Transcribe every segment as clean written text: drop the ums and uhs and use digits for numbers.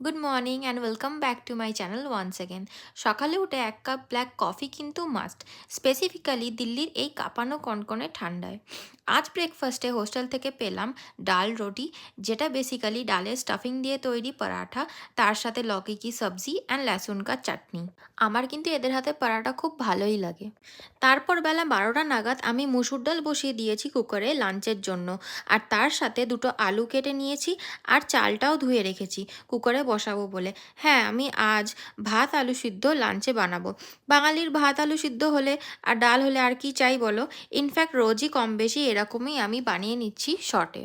Good morning and welcome back to my channel once again. সকালে উঠে এক cup black coffee কিন্তু must, specifically দিল্লির এই কাঁপানো কনকনে ঠান্ডায়। আজ ব্রেকফাস্টে হোস্টেল থেকে পেলাম ডাল রুটি, যেটা বেসিক্যালি ডালের স্টাফিং দিয়ে তৈরি পরাঠা, তার সাথে লকি কি সবজি অ্যান্ড লহসুন কা চাটনি। আমার কিন্তু এদের হাতে পরাঠা খুব ভালোই লাগে। তারপর বেলা 12টা নাগাদ আমি মুসুর ডাল বসিয়ে দিয়েছি কুকারে লাঞ্চের জন্য, আর তার সাথে দুটো আলু কেটে নিয়েছি আর চালটাও ধুয়ে রেখেছি কুকারে বসাবো বলে। হ্যাঁ, আমি আজ ভাত আলু সিদ্ধ লাঞ্চে বানাবো। বাঙালির ভাত আলু সিদ্ধ হলে আর ডাল হলে আর কি চাই বলো। ইনফ্যাক্ট রোজই কম বেশি এরকমই আমি বানিয়ে নিচ্ছি শর্টে।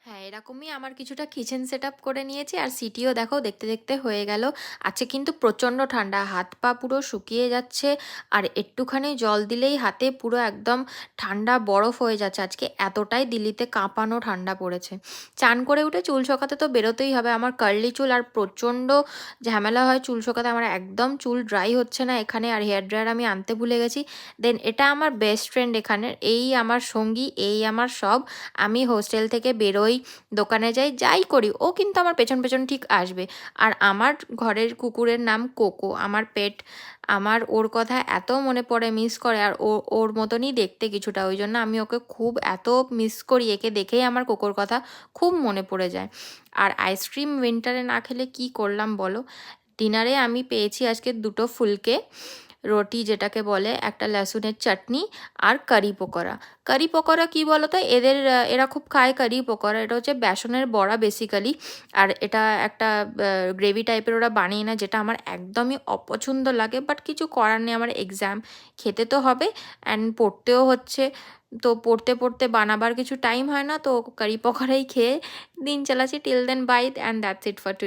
হ্যাঁ, এরকমই আমার কিছুটা কিচেন সেট আপ করে নিয়েছি, আর সিটিও দেখো দেখতে দেখতে হয়ে গেল। আজকে কিন্তু প্রচণ্ড ঠান্ডা, হাত পা পুরো শুকিয়ে যাচ্ছে, আর একটুখানি জল দিলেই হাতে পুরো একদম ঠান্ডা বরফ হয়ে যাচ্ছে। আজকে এতটাই দিল্লিতে কাঁপানো ঠান্ডা পড়েছে। চান করে উঠে চুল শোকাতে তো বেরোতেই হবে, আমার কার্লি চুল, আর প্রচণ্ড ঝামেলা হয় চুল শোকাতে। আমার একদম চুল ড্রাই হচ্ছে না এখানে, আর হেয়ার ড্রায়ার আমি আনতে ভুলে গেছি। দেন এটা আমার বেস্ট ফ্রেন্ড এখানের, এই আমার সঙ্গী, এই আমার সব। আমি হোস্টেল থেকে বেরোই, দোকানে যাই, যাই করি, ও কিন্তু আমার পেছন পেছন ঠিক আসবে। আর আমার ঘরের কুকুরের নাম কোকো, আমার পেট। আমার ওর কথা এত মনে পড়ে, মিস করে, আর ওর মতনই দেখতে কিছুটা, ওই জন্য আমি ওকে খুব এত মিস করি। একে দেখেই আমার কোকোর কথা খুব মনে পড়ে যায়। আর আইসক্রিম উইন্টারে না খেলে কি করলাম বলো। ডিনারে আমি পেয়েছি আজকে দুটো ফুলকে রুটি, যেটাকে বলে, একটা লহসুনের চাটনি, আর কারি পকোড়া। কারি পকোড়া কী বলো তো, এরা খুব খায় কারি পকোড়া। এটা হচ্ছে বেসনের বড়া বেসিক্যালি, আর এটা একটা গ্রেভি টাইপের ওরা বানিয়ে না, যেটা আমার একদমই অপছন্দ লাগে। বাট কিছু করার নেই, আমার এক্সাম, খেতে তো হবে, অ্যান্ড পড়তেও হচ্ছে। তো পড়তে পড়তে বানাবার কিছু টাইম হয় না, তো কারি পকোড়াই খেয়ে দিন চালাচ্ছি till then bye, and that's it for